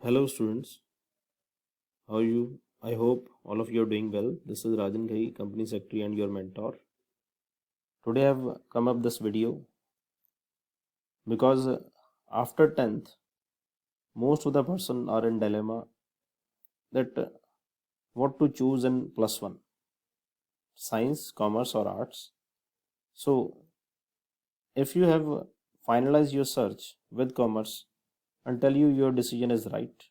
Hello students, how are you? I hope all of you are doing well. This is Rajan Ghai, company secretary and your mentor. Today I have come up this video because after 10th, most of the person are in dilemma that what to choose in plus one, science, commerce or arts. So if you have finalized your search with commerce, I'll tell you your decision is right.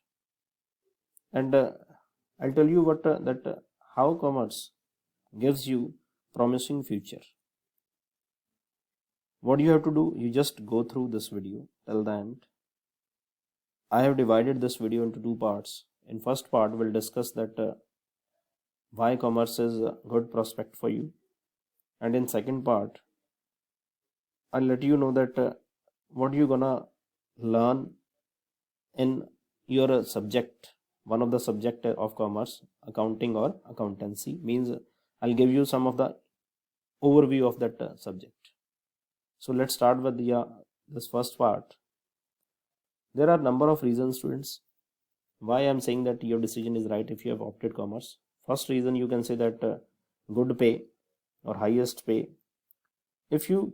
And I'll tell you what that how commerce gives you promising future. What you have to do, you just go through this video till the end. I have divided this video into two parts. In first part, we'll discuss that why commerce is a good prospect for you, and in second part, I'll let you know that what you're gonna learn in your subject, one of the subject of commerce, accounting or accountancy. Means I'll give you some of the overview of that subject. So let's start with the this first part. There are number of reasons, students, why I'm saying that your decision is right if you have opted commerce. First reason, you can say that good pay or highest pay. If you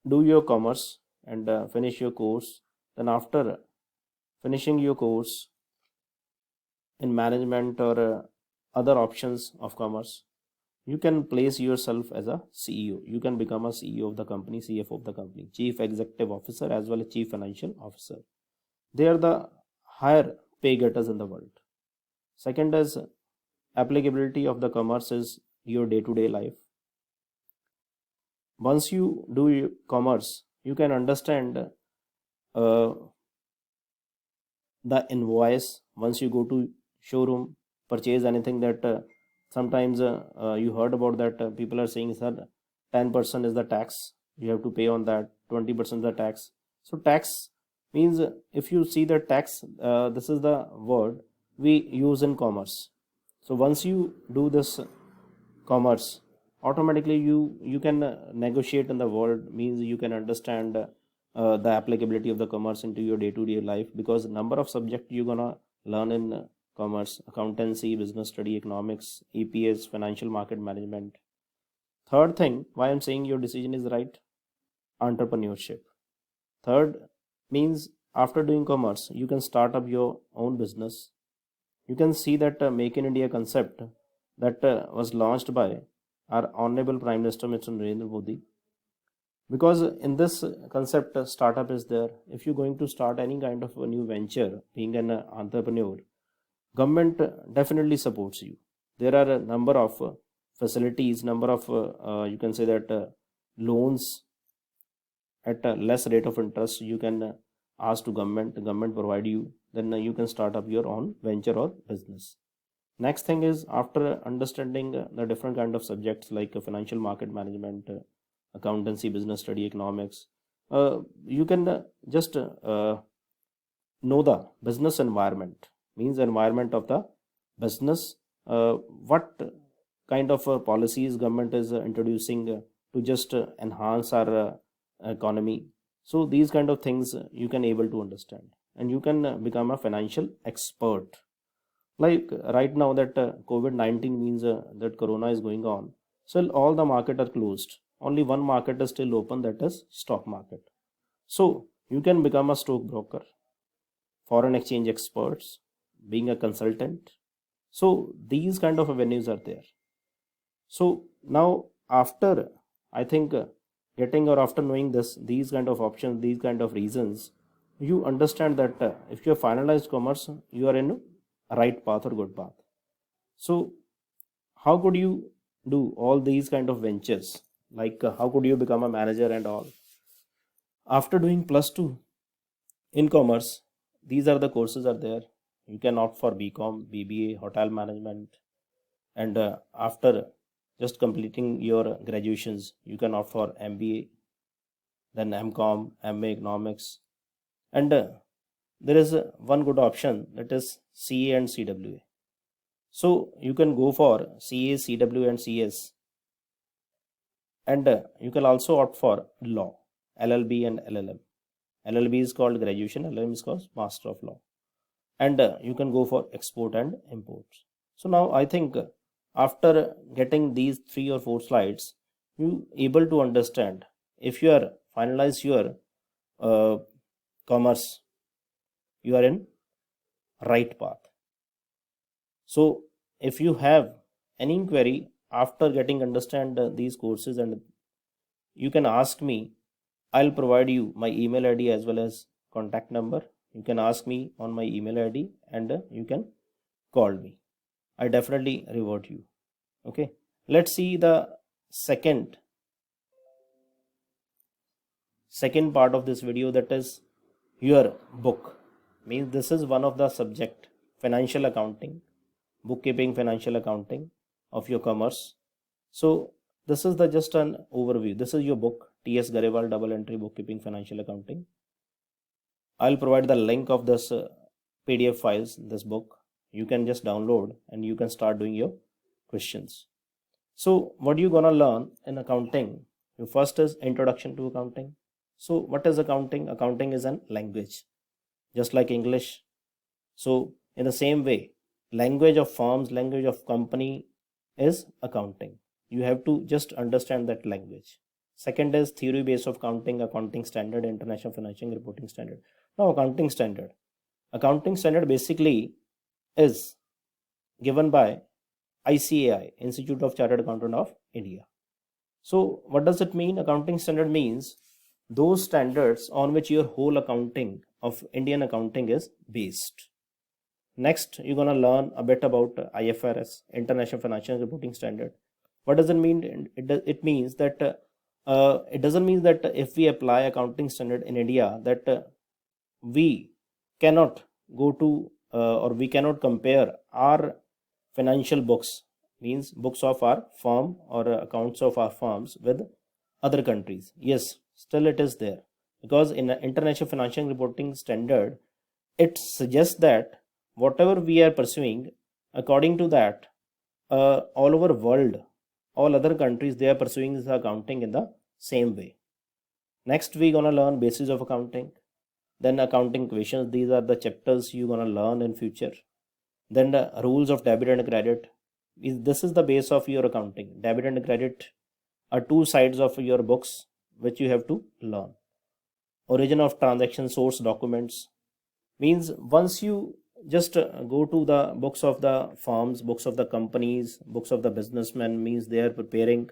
do your commerce and finish your course, then after finishing your course in management or other options of commerce, you can place yourself as a CEO. You can become a CEO of the company, CFO of the company, Chief Executive Officer as well as Chief Financial Officer. They are the higher pay getters in the world. Second is applicability of the commerce is your day-to-day life. Once you do commerce, you can understand the invoice. Once you go to showroom, purchase anything that sometimes you heard about that people are saying, sir, 10% is the tax you have to pay on that, 20% the tax. So tax means if you see the tax, this is the word we use in commerce. So once you do this commerce, automatically you can negotiate in the world. Means you can understand the applicability of the commerce into your day-to-day life, because number of subject you're gonna learn in commerce: accountancy, business study, economics, EPS, financial market management. Third thing why I'm saying your decision is right: entrepreneurship. Third means after doing commerce, you can start up your own business. You can see that Make in India concept that was launched by our Honorable Prime Minister Mr. Narendra Modi. Because in this concept, startup is there. If you're going to start any kind of a new venture, being an entrepreneur, government definitely supports you. There are a number of facilities, number of you can say that loans at a less rate of interest you can ask to government provide you, then you can start up your own venture or business. Next thing is, after understanding the different kind of subjects like financial market management, accountancy, business study, economics, you can just know the business environment. Means environment of the business, what kind of policies government is introducing to just enhance our economy. So these kind of things you can able to understand, and you can become a financial expert. Like right now that COVID-19 means that corona is going on, so all the market are closed, only one market is still open, that is stock market. So you can become a stockbroker, foreign exchange experts, being a consultant. So these kind of avenues are there. So now after, I think getting or after knowing this, these kind of options, these kind of reasons, you understand that if you have finalized commerce, you are in a right path or good path. So how could you do all these kind of ventures? Like how could you become a manager and all? After doing plus two in commerce, these are the courses are there. You can opt for BCom, BBA, hotel management, and after just completing your graduations, you can opt for MBA, then MCom, MA economics, and there is one good option, that is CA and CWA. So you can go for CA, CWA, and CS, and you can also opt for law, LLB and LLM. LLB is called graduation, LLM is called Master of Law. and you can go for export and imports. So now I think after getting these 3 or 4 slides, you able to understand if you are finalize your commerce, you are in right path. So if you have any inquiry after getting understand these courses, and you can ask me, I'll provide you my email ID as well as contact number. You can ask me on my email ID, and you can call me. I definitely revert you. Okay, let's see the second part of this video, that is your book. Means this is one of the subject, financial accounting, bookkeeping, financial accounting of your commerce. So this is the just an overview. This is your book, T.S. Garewal Double Entry Bookkeeping Financial Accounting. I'll provide the link of this PDF files, this book. You can just download and you can start doing your questions. So what you gonna learn in accounting? Your first is introduction to accounting. So what is accounting? Accounting is an language, just like English. So in the same way, language of firms, language of company is accounting. You have to just understand that language. Second is theory base of accounting, accounting standard, international financial reporting standard. Now accounting standard. Accounting standard basically is given by ICAI, Institute of Chartered Accountant of India. So what does it mean? Accounting standard means those standards on which your whole accounting of Indian accounting is based. Next, you're gonna learn a bit about IFRS, International Financial Reporting Standard. What does it mean? It means that it doesn't mean that if we apply accounting standard in India, that we cannot go to or we cannot compare our financial books, means books of our firm or accounts of our firms, with other countries. Yes, still it is there, because in International Financial Reporting Standard, it suggests that whatever we are pursuing, according to that, all over world, all other countries, they are pursuing this accounting in the same way. Next, we gonna learn basis of accounting, then accounting questions. These are the chapters you gonna learn in future. Then the rules of debit and credit. This is the base of your accounting. Debit and credit are two sides of your books which you have to learn. Origin of transaction, source documents. Means once you just go to the books of the firms, books of the companies, books of the businessmen, means they are preparing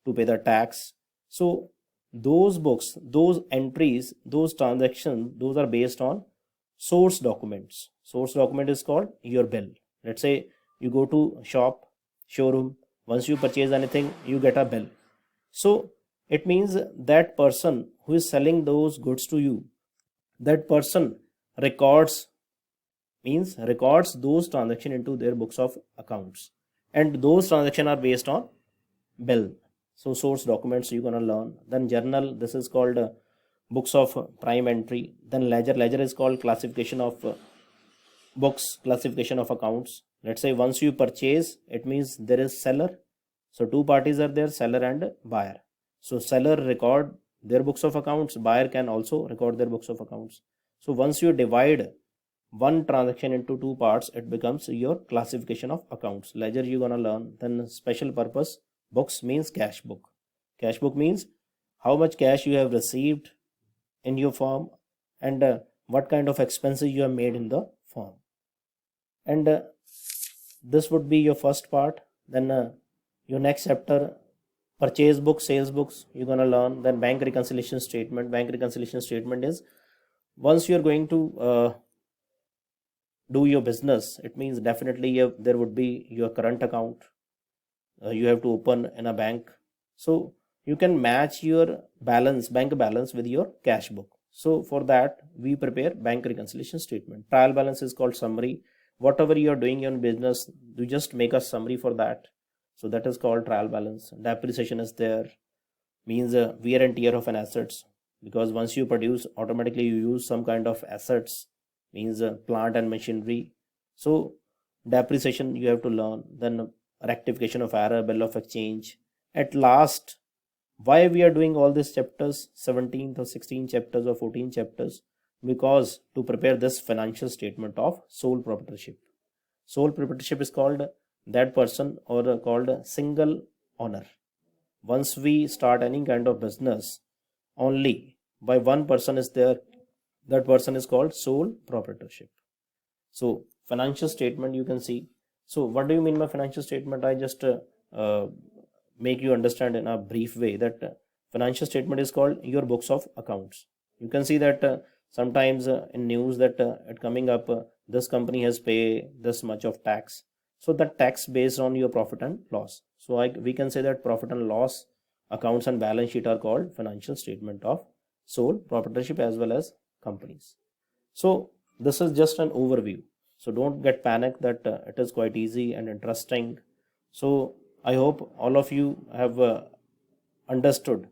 to pay the tax. So those books, those entries, those transactions, those are based on source documents. Source document is called your bill. Let's say you go to shop, showroom, once you purchase anything, you get a bill. So it means that person who is selling those goods to you, that person records, means records those transactions into their books of accounts, and those transactions are based on bill. So source documents you're gonna learn. Then journal, this is called books of prime entry. Then ledger, ledger is called classification of books, classification of accounts. Let's say once you purchase, it means there is seller, so two parties are there, seller and buyer. So seller record their books of accounts, buyer can also record their books of accounts. So once you divide one transaction into two parts, it becomes your classification of accounts. Ledger you're gonna learn. Then special purpose books means cash book. Cash book means how much cash you have received in your firm, and what kind of expenses you have made in the firm. And this would be your first part. Then your next chapter, purchase book, sales books you're gonna learn. Then bank reconciliation statement. Bank reconciliation statement is once you're going to do your business, it means definitely there would be your current account you have to open in a bank. So you can match your balance, bank balance, with your cash book. So for that we prepare bank reconciliation statement. Trial balance is called summary. Whatever you are doing in business, you just make a summary for that. So that is called trial balance. Depreciation is there, means wear and tear of an assets, because once you produce, automatically you use some kind of assets, means plant and machinery. So depreciation you have to learn. Then rectification of error, bill of exchange. At last, why we are doing all these chapters, 17th or 16 chapters or 14 chapters, because to prepare this financial statement of sole proprietorship. Sole proprietorship is called that person or called single owner. Once we start any kind of business, only by one person is there, that person is called sole proprietorship. So financial statement you can see. So what do you mean by financial statement? I just uh, make you understand in a brief way that financial statement is called your books of accounts. You can see that sometimes in news that it coming up, this company has pay this much of tax. So the tax based on your profit and loss. So we can say that profit and loss accounts and balance sheet are called financial statement of sole proprietorship as well as companies. So this is just an overview. So don't get panicked that it is quite easy and interesting. So I hope all of you have understood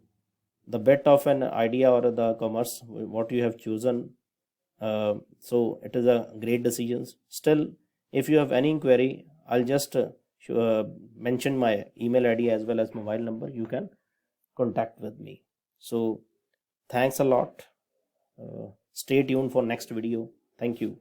the bit of an idea or the commerce what you have chosen. So it is a great decision. Still, if you have any query, I'll just mention my email ID as well as mobile number. You can contact with me. So thanks a lot. Stay tuned for next video. Thank you.